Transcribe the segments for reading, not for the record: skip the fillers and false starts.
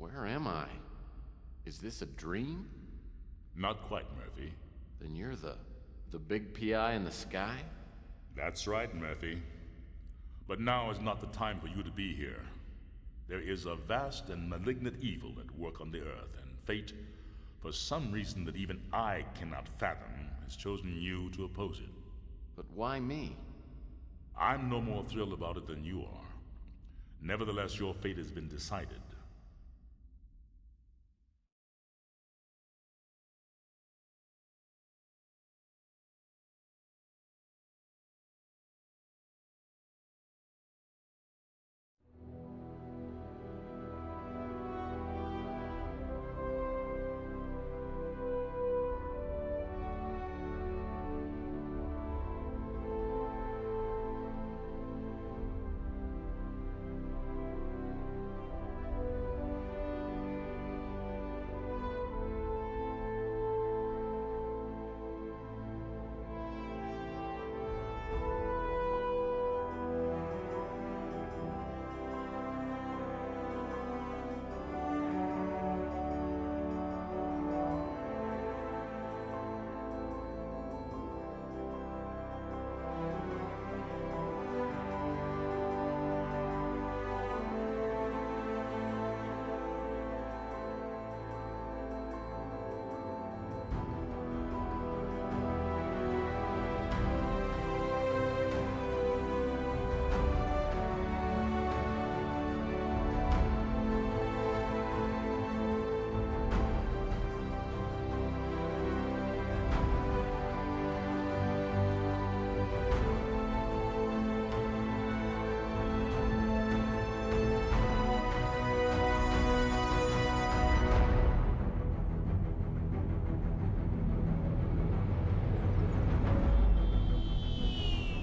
Where am I? Is this a dream? Not quite, Murphy. Then you're the big PI in the sky? That's right, Murphy. But now is not the time for you to be here. There is a vast and malignant evil at work on the earth, and fate, for some reason that even I cannot fathom, has chosen you to oppose it. But why me? I'm no more thrilled about it than you are. Nevertheless, your fate has been decided.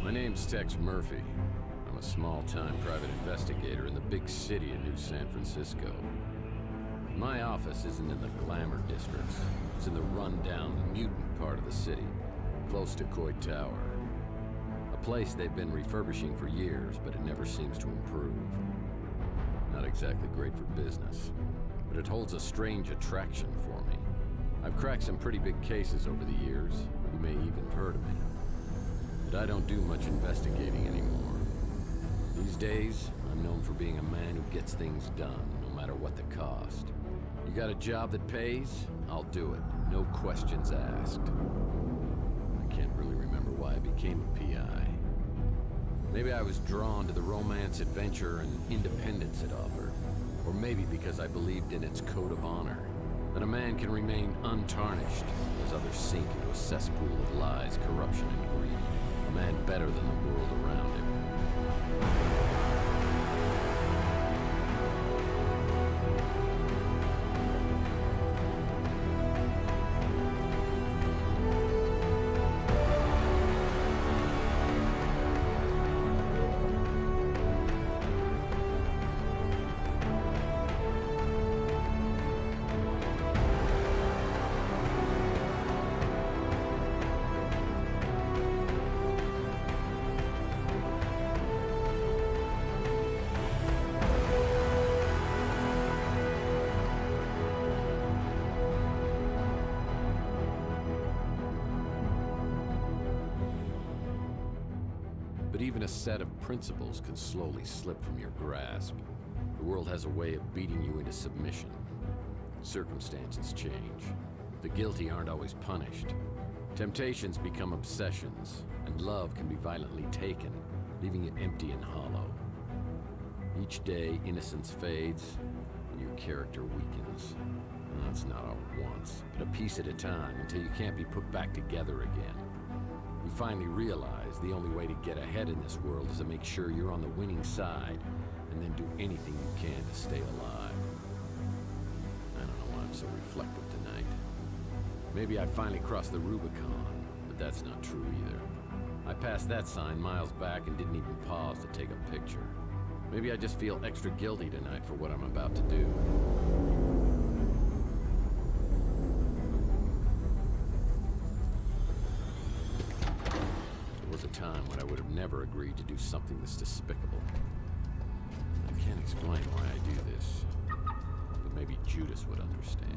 My name's Tex Murphy. I'm a small-time private investigator in the big city of New San Francisco. My office isn't in the glamour districts. It's in the run-down, mutant part of the city, close to Coit Tower. A place they've been refurbishing for years, but it never seems to improve. Not exactly great for business, but it holds a strange attraction for me. I've cracked some pretty big cases over the years. You may even have heard of me. But I don't do much investigating anymore. These days, I'm known for being a man who gets things done, no matter what the cost. You got a job that pays? I'll do it. No questions asked. I can't really remember why I became a PI. Maybe I was drawn to the romance, adventure, and independence it offered. Or maybe because I believed in its code of honor. That a man can remain untarnished as others sink into a cesspool of lies, corruption, and greed. A man better than the world around him. But even a set of principles can slowly slip from your grasp. The world has a way of beating you into submission. Circumstances change. The guilty aren't always punished. Temptations become obsessions, and love can be violently taken, leaving it empty and hollow. Each day, innocence fades, and your character weakens. That's not all at once, but a piece at a time until you can't be put back together again. You finally realize the only way to get ahead in this world is to make sure you're on the winning side, and then do anything you can to stay alive. I don't know why I'm so reflective tonight. Maybe I finally crossed the Rubicon, but that's not true either. I passed that sign miles back and didn't even pause to take a picture. Maybe I just feel extra guilty tonight for what I'm about to do. There was a time when I would have never agreed to do something this despicable. I can't explain why I do this, but maybe Judas would understand.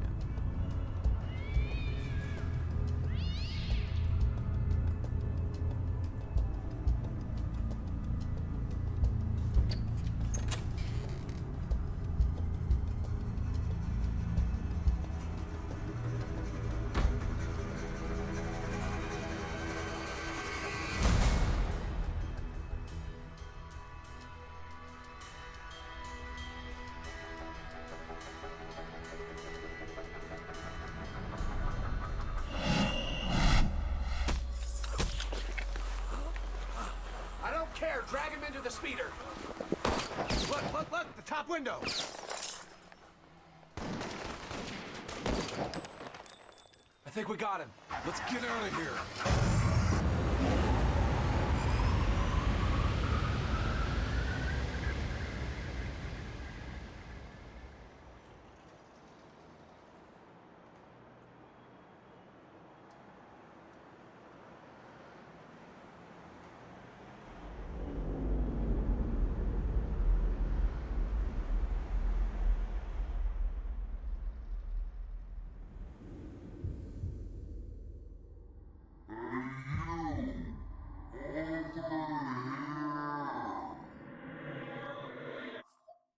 Drag him into the speeder. Look, the top window. I think we got him. Let's get out of here.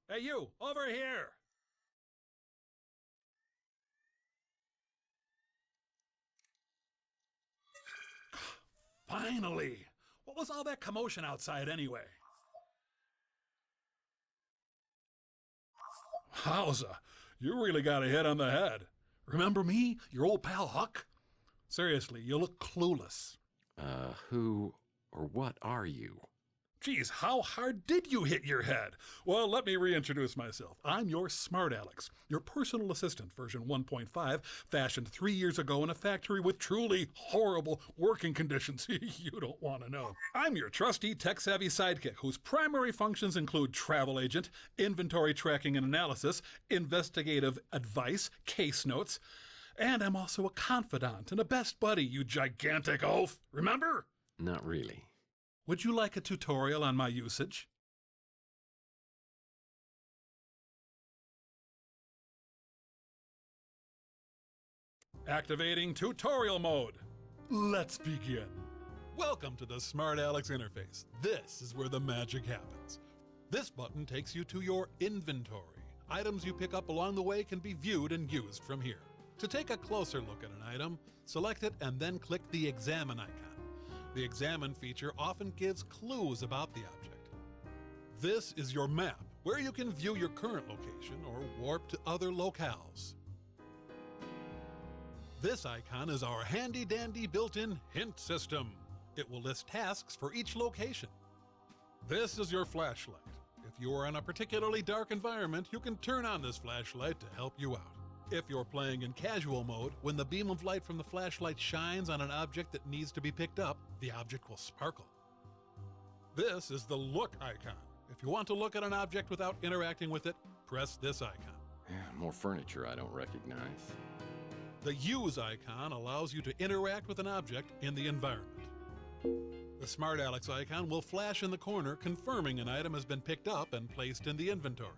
Hey, you, over here! Finally! What was all that commotion outside anyway? Howza, you really got a hit on the head. Remember me, your old pal Huck? Seriously, you look clueless. Who or what are you? Geez, how hard did you hit your head? Well, let me reintroduce myself. I'm your smart Alex, your personal assistant version 1.5, fashioned 3 years ago in a factory with truly horrible working conditions you don't want to know. I'm your trusty tech-savvy sidekick whose primary functions include travel agent, inventory tracking and analysis, investigative advice, case notes, and I'm also a confidant and a best buddy, you gigantic oaf. Remember? Not really. Would you like a tutorial on my usage? Activating tutorial mode. Let's begin. Welcome to the Smart Alex interface. This is where the magic happens. This button takes you to your inventory. Items you pick up along the way can be viewed and used from here. To take a closer look at an item, select it and then click the Examine icon. The Examine feature often gives clues about the object. This is your map, where you can view your current location or warp to other locales. This icon is our handy-dandy built-in hint system. It will list tasks for each location. This is your flashlight. If you are in a particularly dark environment, you can turn on this flashlight to help you out. If you're playing in casual mode, when the beam of light from the flashlight shines on an object that needs to be picked up, the object will sparkle. This is the Look icon. If you want to look at an object without interacting with it, press this icon. More furniture I don't recognize. The Use icon allows you to interact with an object in the environment. The Smart Alex icon will flash in the corner, confirming an item has been picked up and placed in the inventory.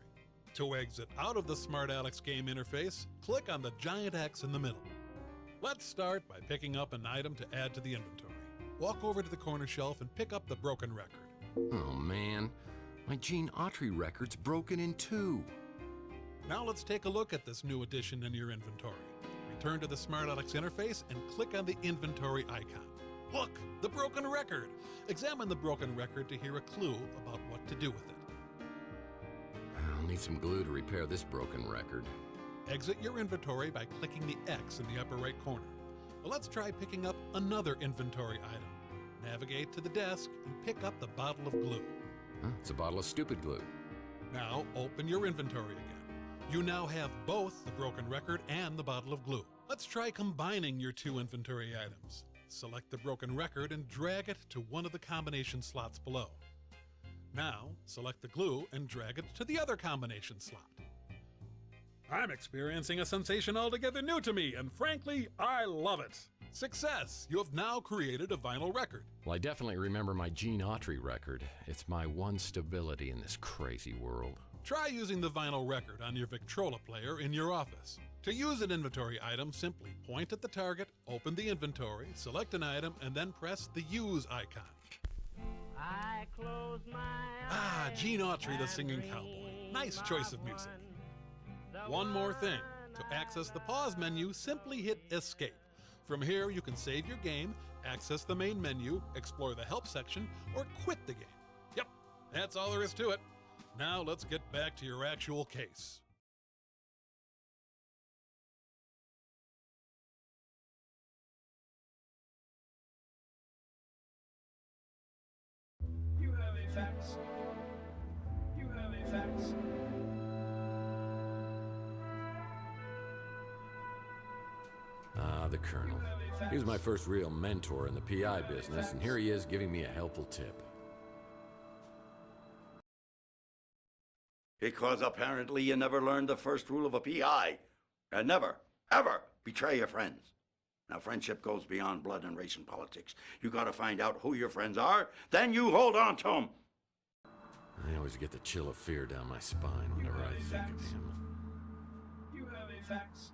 To exit out of the Smart Alex game interface, click on the giant X in the middle. Let's start by picking up an item to add to the inventory. Walk over to the corner shelf and pick up the broken record. Oh man, my Gene Autry record's broken in two. Now let's take a look at this new addition in your inventory. Return to the Smart Alex interface and click on the inventory icon. Look, the broken record! Examine the broken record to hear a clue about what to do with it. I'll need some glue to repair this broken record. Exit your inventory by clicking the X in the upper right corner. Well, let's try picking up another inventory item. Navigate to the desk and pick up the bottle of glue. It's a bottle of stupid glue. Now open your inventory again. You now have both the broken record and the bottle of glue. Let's try combining your two inventory items. Select the broken record and drag it to one of the combination slots below. Now, select the glue and drag it to the other combination slot. I'm experiencing a sensation altogether new to me, and frankly, I love it. Success! You have now created a vinyl record. Well, I definitely remember my Gene Autry record. It's my one stability in this crazy world. Try using the vinyl record on your Victrola player in your office. To use an inventory item, simply point at the target, open the inventory, select an item, and then press the Use icon. I close my eyes. Gene Autry, the singing cowboy. Nice choice of music. One more thing. To access the pause menu, simply hit Escape. From here, you can save your game, access the main menu, explore the help section, or quit the game. Yep, that's all there is to it. Now let's get back to your actual case. You have a fax. You have a fax. The Colonel. He was my first real mentor in the PI business, and here he is giving me a helpful tip. Because apparently you never learned the first rule of a PI. And never, ever betray your friends. Now, friendship goes beyond blood and race and politics. You gotta find out who your friends are, then you hold on to them. I always get the chill of fear down my spine whenever I think of him. You have a fax.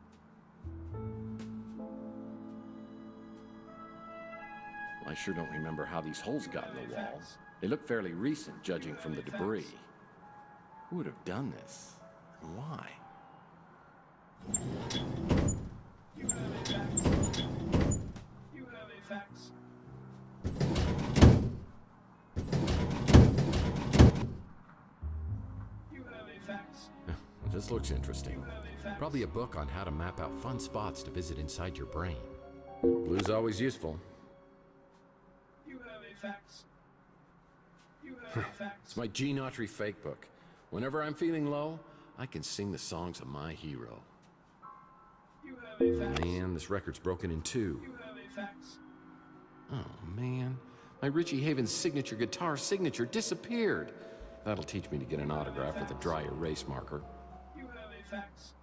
I sure don't remember how these holes got in the wall. They look fairly recent, judging from the debris. Who would have done this? And why? You have a fax. You have a fax. You have a fax. This looks interesting. Probably a book on how to map out fun spots to visit inside your brain. Blue's always useful. You have a fax. You have a fax. It's my Gene Autry fake book. Whenever I'm feeling low, I can sing the songs of my hero. You have a fax. Man, this record's broken in two. You have a fax. Oh, man. My Richie Havens signature guitar signature disappeared. That'll teach me to get an autograph with a dry erase marker. You have a fax.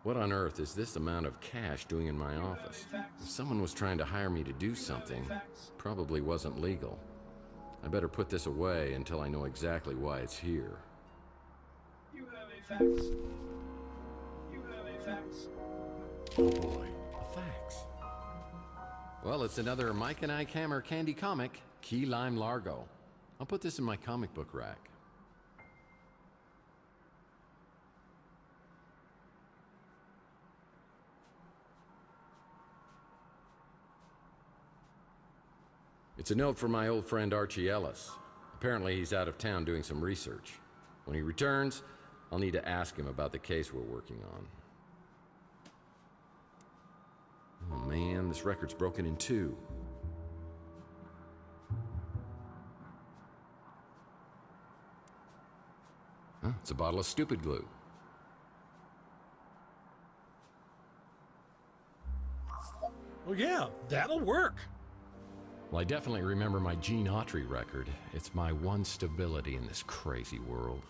What on earth is this amount of cash doing in my office? If someone was trying to hire me to do something, probably wasn't legal. I better put this away until I know exactly why it's here. You have a fax. You have a fax. Oh boy, a fax. Well, it's another Mike and Ike Hammer candy comic, Key Lime Largo. I'll put this in my comic book rack. It's a note from my old friend Archie Ellis. Apparently he's out of town doing some research. When he returns, I'll need to ask him about the case we're working on. Oh man, this record's broken in two. Huh, it's a bottle of stupid glue. Well, yeah, that'll work. Well, I definitely remember my Gene Autry record. It's my one stability in this crazy world.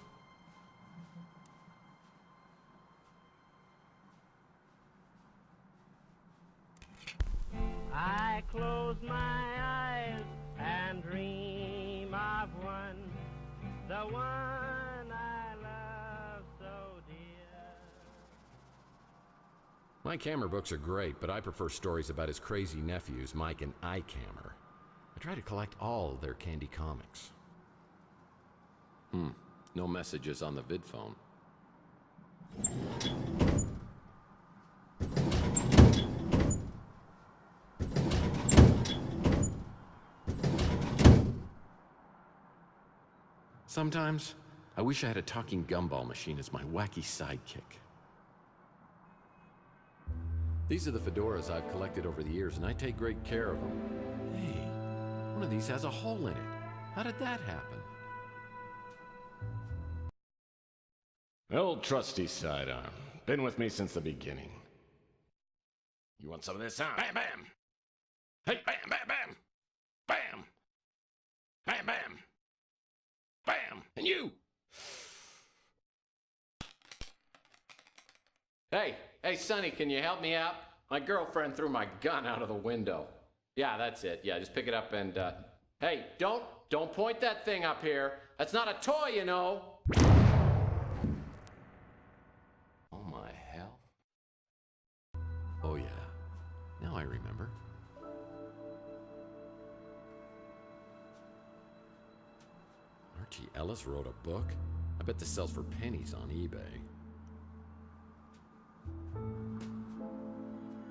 I close my eyes and dream of one, the one I love so dear. Mike Hammer books are great, but I prefer stories about his crazy nephews, Mike and Ike Hammer. I try to collect all of their candy comics. No messages on the vid phone. Sometimes, I wish I had a talking gumball machine as my wacky sidekick. These are the fedoras I've collected over the years, and I take great care of them. Hey, one of these has a hole in it. How did that happen? Old trusty sidearm. Been with me since the beginning. You want some of this, huh? Bam, bam! Hey, bam, bam, bam! Bam! Bam, bam! Bam! And you! Hey, Sonny, can you help me out? My girlfriend threw my gun out of the window. Yeah, that's it. Yeah, just pick it up and, hey, don't Don't point that thing up here. That's not a toy, you know. Oh my hell. Oh, yeah. Now I remember. Archie Ellis wrote a book. I bet this sells for pennies on eBay.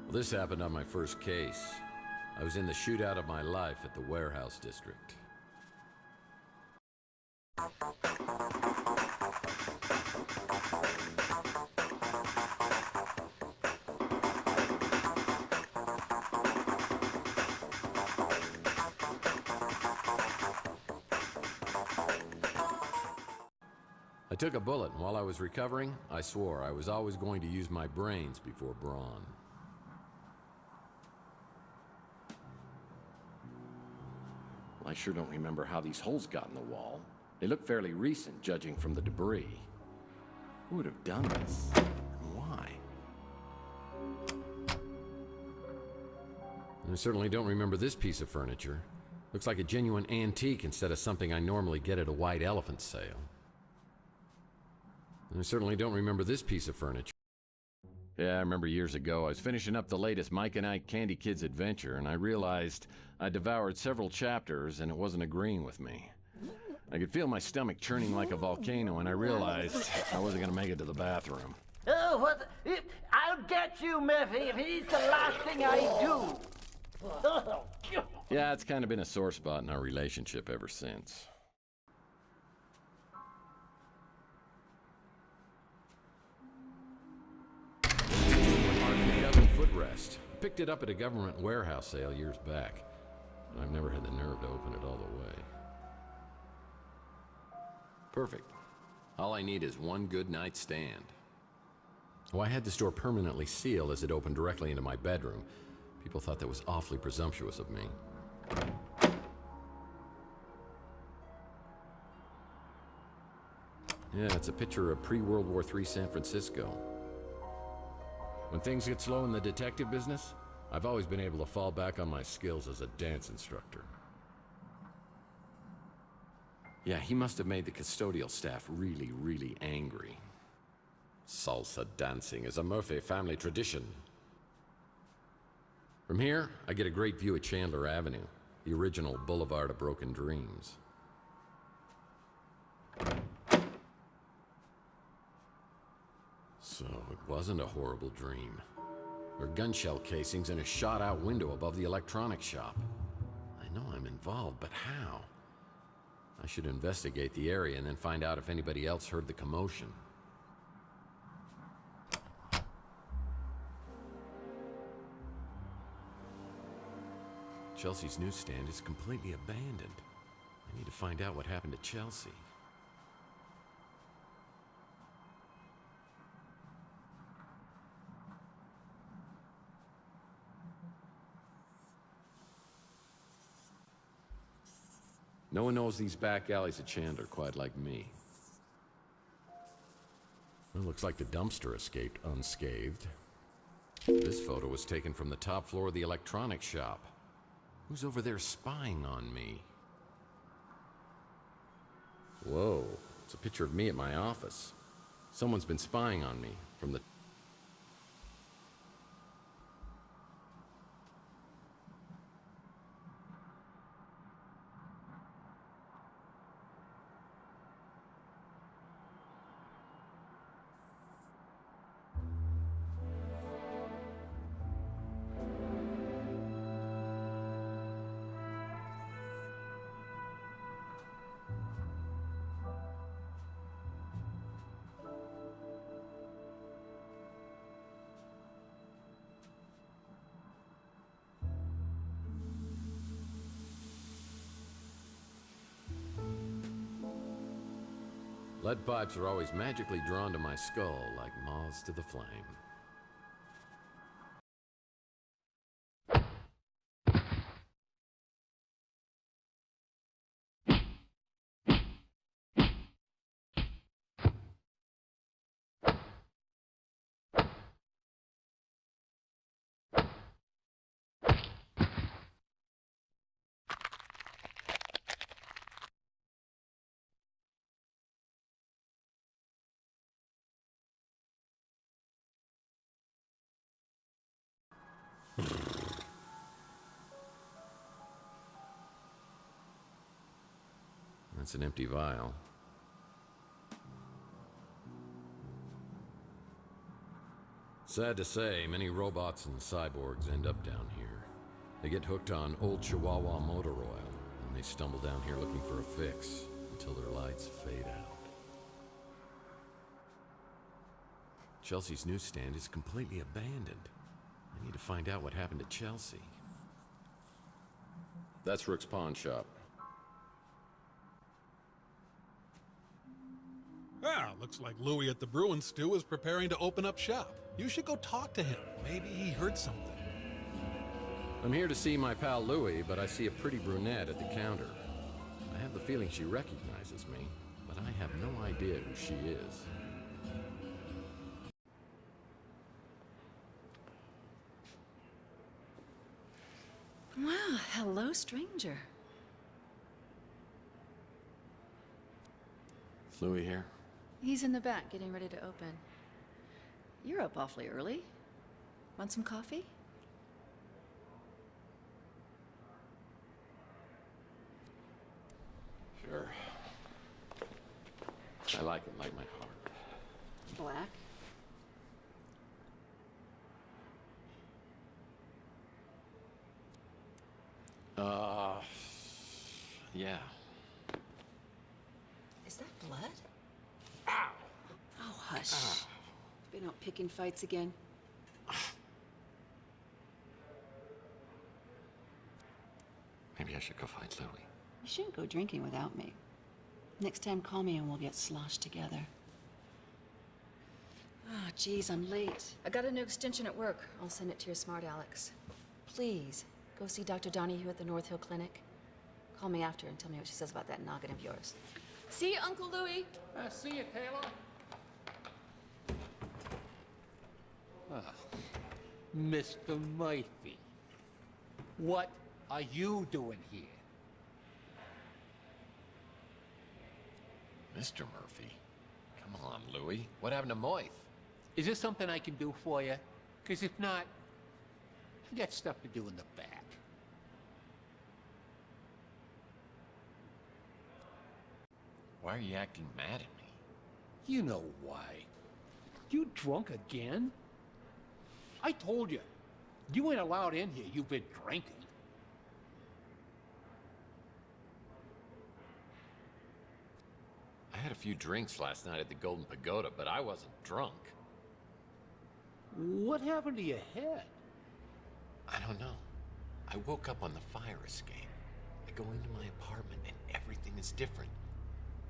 Well, this happened on my first case. I was in the shootout of my life at the warehouse district. I took a bullet, and while I was recovering, I swore I was always going to use my brains before brawn. I sure don't remember how these holes got in the wall. They look fairly recent, judging from the debris. Who would have done this? And why? I certainly don't remember this piece of furniture. Looks like a genuine antique instead of something I normally get at a white elephant sale. And I certainly don't remember this piece of furniture. Yeah, I remember years ago, I was finishing up the latest Mike and Ike Candy Kids adventure, and I realized I devoured several chapters and it wasn't agreeing with me. I could feel my stomach churning like a volcano, and I realized I wasn't going to make it to the bathroom. Oh, what? I'll get you, Murphy, if it's the last thing I do. Yeah, it's kind of been a sore spot in our relationship ever since. Footrest. I picked it up at a government warehouse sale years back, but I've never had the nerve to open it all the way. Perfect. All I need is one good night's stand. Oh, I had this door permanently sealed as it opened directly into my bedroom. People thought that was awfully presumptuous of me. Yeah, it's a picture of pre-World War III San Francisco. When things get slow in the detective business, I've always been able to fall back on my skills as a dance instructor. Yeah, he must have made the custodial staff really, really angry. Salsa dancing is a Murphy family tradition. From here, I get a great view of Chandler Avenue, the original Boulevard of Broken Dreams. So it wasn't a horrible dream. There are gun-shell casings in a shot-out window above the electronics shop. I know I'm involved, but how? I should investigate the area and then find out if anybody else heard the commotion. Chelsea's newsstand is completely abandoned. I need to find out what happened to Chelsea. No one knows these back alleys of Chandler quite like me. Well, looks like the dumpster escaped unscathed. This photo was taken from the top floor of the electronics shop. Who's over there spying on me? Whoa, it's a picture of me at my office. Someone's been spying on me from the... Lead pipes are always magically drawn to my skull like moths to the flame. That's an empty vial. Sad to say, many robots and cyborgs end up down here. They get hooked on old Chihuahua motor oil, and they stumble down here looking for a fix until their lights fade out. Chelsea's newsstand is completely abandoned. I need to find out what happened to Chelsea. That's Rook's pawn shop. Ah, looks like Louis at the Bruin Stew is preparing to open up shop. You should go talk to him. Maybe he heard something. I'm here to see my pal Louis, but I see a pretty brunette at the counter. I have the feeling she recognizes me, but I have no idea who she is. Wow, hello, stranger. Is Louis here? He's in the back, getting ready to open. You're up awfully early. Want some coffee? Sure. I like it like my heart. Black? Yeah. Is that blood? Ow! Oh, hush. Been out picking fights again? Maybe I should go find Louis. You shouldn't go drinking without me. Next time, call me and we'll get sloshed together. Ah, geez, I'm late. I got a new extension at work. I'll send it to your smart Alex. Please, go see Dr. Donahue at the North Hill Clinic. Call me after and tell me what she says about that noggin of yours. See you, Uncle Louis. See you, Taylor. Mr. Murphy, what are you doing here? Mr. Murphy? Come on, Louis. What happened to Moith? Is there something I can do for you? Because if not, I got stuff to do in the back. Why are you acting mad at me? You know why. You drunk again? I told you. You ain't allowed in here. You've been drinking. I had a few drinks last night at the Golden Pagoda, but I wasn't drunk. What happened to your head? I don't know. I woke up on the fire escape. I go into my apartment and everything is different.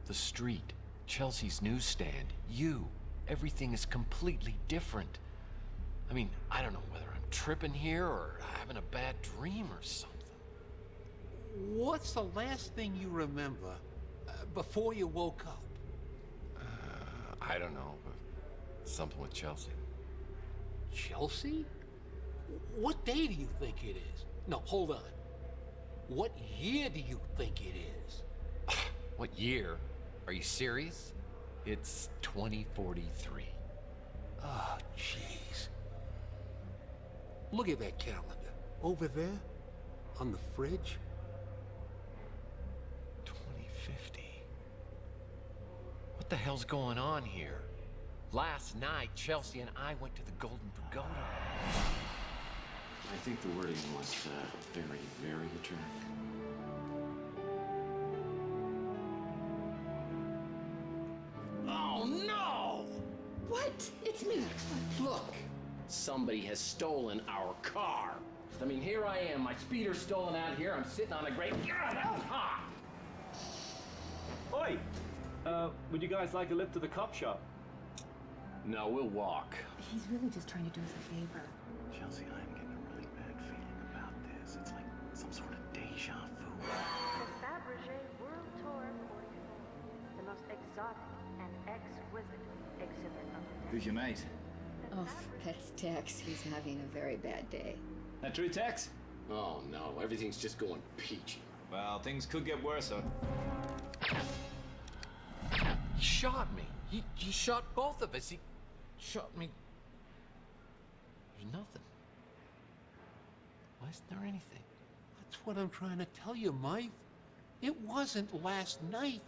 The street, Chelsea's newsstand, you. Everything is completely different. I mean, I don't know whether I'm tripping here or having a bad dream or something. What's the last thing you remember before you woke up? I don't know. Something with Chelsea. Chelsea? What day do you think it is? No, hold on. What year do you think it is? What year? Are you serious? It's 2043. Oh, jeez. Look at that calendar. Over there, on the fridge. 2050. What the hell's going on here? Last night, Chelsea and I went to the Golden Pagoda. I think the wording was very, very attractive. Oh, no! What? It's me. Look, somebody has stolen our car. I mean, here I am, my speeder's stolen out here. I'm sitting on a great... God, that was hot! Oi! Would you guys like a lift to the cop shop? No, we'll walk. He's really just trying to do us a favor. Chelsea, I'm getting a really bad feeling about this. It's like some sort of deja vu. The Fabergé World Tour 44, the most exotic and exquisite exhibit of the day. Who's your mate? Oh, that's Tex. He's having a very bad day. That true, Tex? Oh, no, everything's just going peachy. Well, things could get worse, huh? He shot me. He shot both of us. He shot me. There's nothing. Why isn't there anything? That's what I'm trying to tell you, Mike. It wasn't last night.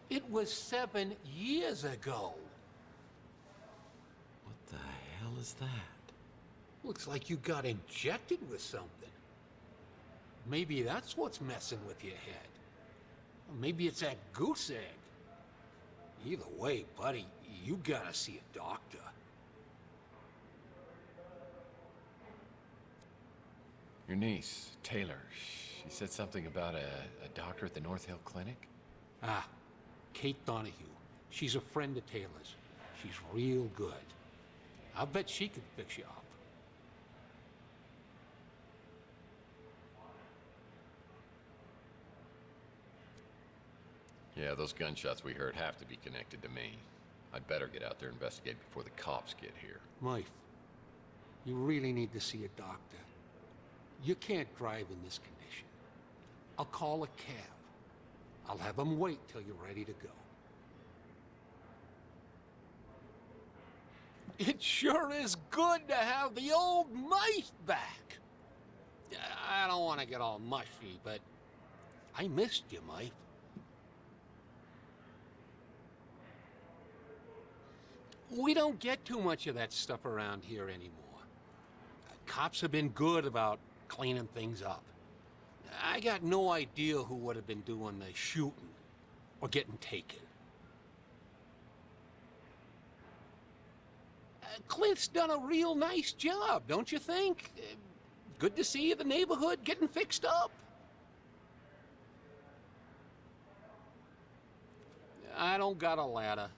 It was 7 years ago. What the hell is that? Looks like you got injected with something. Maybe that's what's messing with your head. Or maybe it's that goose egg. Either way, buddy, you gotta see a doctor. Your niece, Taylor, she said something about a doctor at the North Hill Clinic? Ah, Kate Donahue. She's a friend of Taylor's. She's real good. I'll bet she could fix you up. Yeah, those gunshots we heard have to be connected to me. I'd better get out there and investigate before the cops get here. Mike, you really need to see a doctor. You can't drive in this condition. I'll call a cab. I'll have them wait till you're ready to go. It sure is good to have the old mice back. I don't want to get all mushy, but I missed you, Mike. We don't get too much of that stuff around here anymore. Cops have been good about cleaning things up. I got no idea who would have been doing the shooting or getting taken. Clint's done a real nice job, don't you think? Good to see the neighborhood getting fixed up. I don't got a ladder.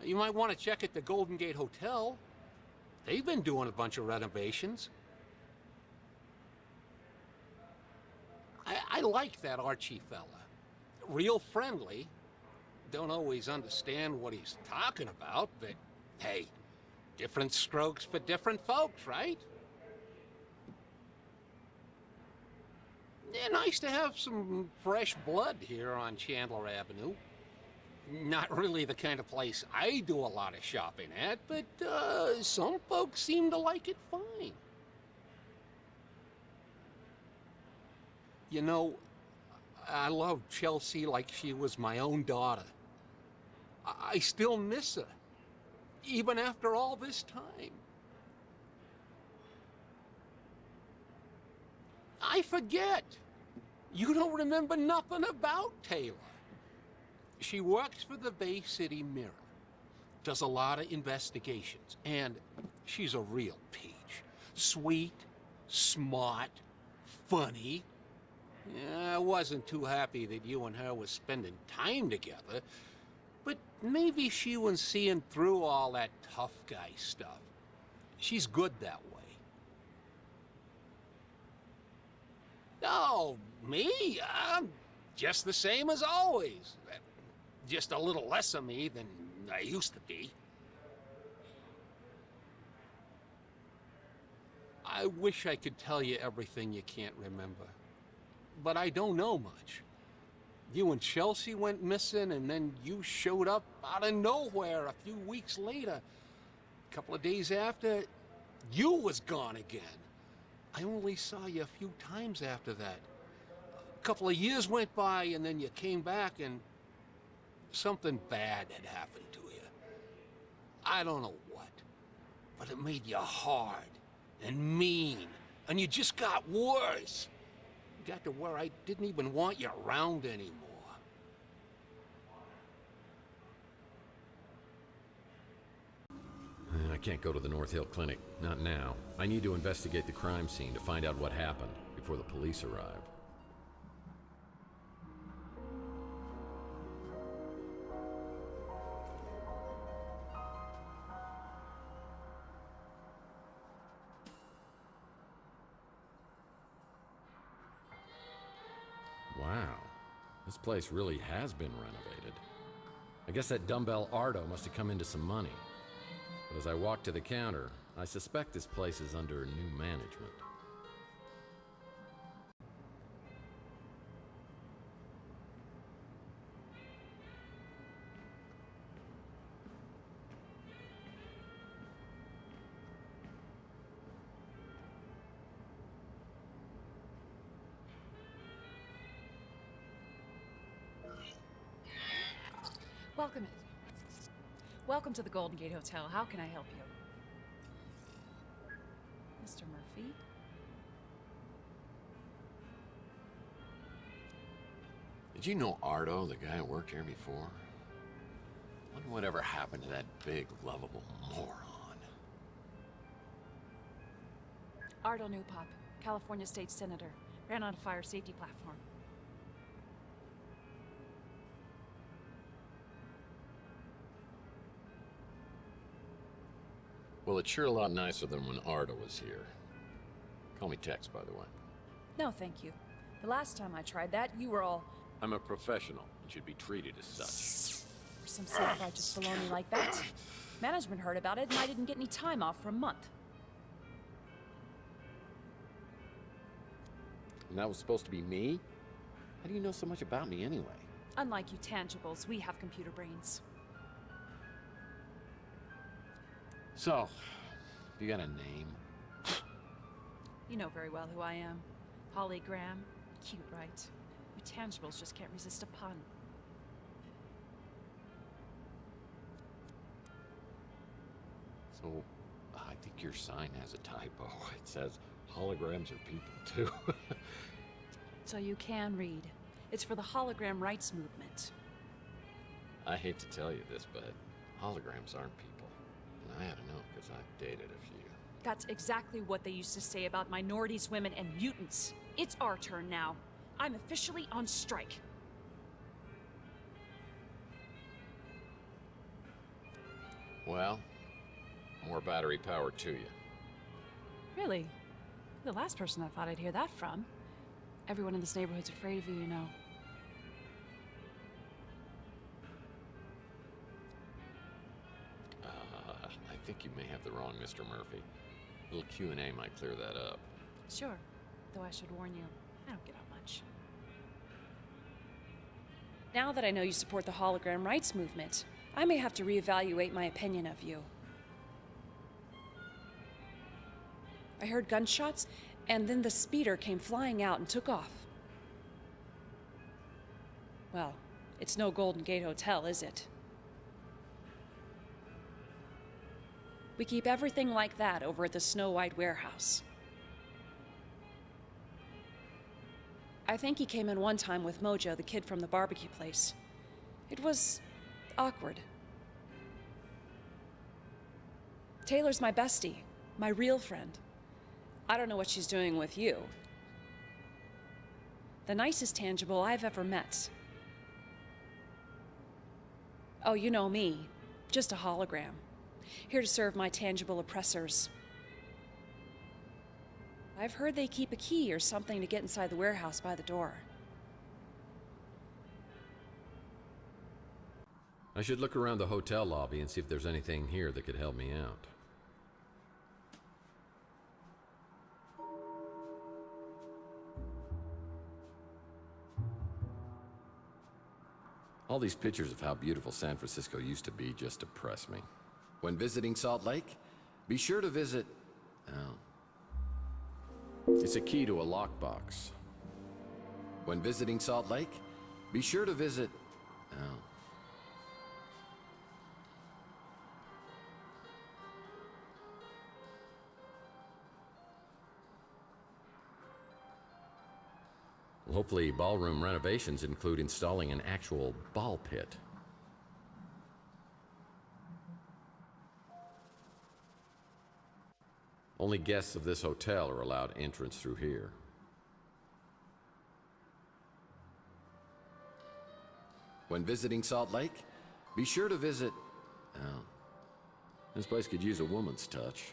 You might want to check at the Golden Gate Hotel. They've been doing a bunch of renovations. I like that Archie fella. Real friendly. Don't always understand what he's talking about, but hey, different strokes for different folks, right? Yeah, nice to have some fresh blood here on Chandler Avenue. Not really the kind of place I do a lot of shopping at, but some folks seem to like it fine. You know, I love Chelsea like she was my own daughter. I still miss her, even after all this time. I forget. You don't remember nothing about Taylor. She works for the Bay City Mirror, does a lot of investigations, and she's a real peach. Sweet, smart, funny. Yeah, I wasn't too happy that you and her were spending time together, but maybe she was seeing through all that tough guy stuff. She's good that way. Oh, me? I'm just the same as always. Just a little less of me than I used to be. I wish I could tell you everything you can't remember, but I don't know much. You and Chelsea went missing, and then you showed up out of nowhere a few weeks later. A couple of days after, you was gone again. I only saw you a few times after that. A couple of years went by, and then you came back, and something bad had happened to you. I don't know what, but it made you hard and mean, and you just got worse. Got to where I didn't even want you around anymore. I can't go to the North Hill Clinic, not now. I need to investigate the crime scene to find out what happened before the police arrive. Wow, this place really has been renovated. I guess that dumbbell Ardo must have come into some money. But as I walk to the counter, I suspect this place is under new management. Welcome to the Golden Gate Hotel. How can I help you? Mr. Murphy? Did you know Ardo, the guy who worked here before? Wonder whatever happened to that big, lovable moron. Ardo Newpop, California State Senator. Ran on a fire safety platform. Well, it's sure a lot nicer than when Ardo was here. Call me Tex, by the way. No, thank you. The last time I tried that, you were all... I'm a professional and should be treated as such. For some self-righteous baloney like that. Management heard about it and I didn't get any time off for a month. And that was supposed to be me? How do you know so much about me anyway? Unlike you tangibles, we have computer brains. So, you got a name? You know very well who I am. Holly Graham. Cute, right? You tangibles just can't resist a pun. So, I think your sign has a typo. It says holograms are people, too. So you can read. It's for the hologram rights movement. I hate to tell you this, but holograms aren't people. And I ought to know, because I've dated a few. That's exactly what they used to say about minorities, women, and mutants. It's our turn now. I'm officially on strike. Well, more battery power to you. Really? You're the last person I thought I'd hear that from. Everyone in this neighborhood's afraid of you, you know. I think you may have the wrong Mr. Murphy. A little Q&A might clear that up. Sure. Though I should warn you, I don't get out much. Now that I know you support the hologram rights movement, I may have to reevaluate my opinion of you. I heard gunshots, and then the speeder came flying out and took off. Well, it's no Golden Gate Hotel, is it? We keep everything like that over at the Snow White warehouse. I think he came in one time with Mojo, the kid from the barbecue place. It was awkward. Taylor's my bestie, my real friend. I don't know what she's doing with you. The nicest tangible I've ever met. Oh, you know me, just a hologram. Here to serve my tangible oppressors. I've heard they keep a key or something to get inside the warehouse by the door. I should look around the hotel lobby and see if there's anything here that could help me out. All these pictures of how beautiful San Francisco used to be just depress me. When visiting Salt Lake, be sure to visit... Oh. It's a key to a lockbox. When visiting Salt Lake, be sure to visit... Oh. Well, hopefully ballroom renovations include installing an actual ball pit. Only guests of this hotel are allowed entrance through here. When visiting Salt Lake, be sure to visit... Oh. This place could use a woman's touch.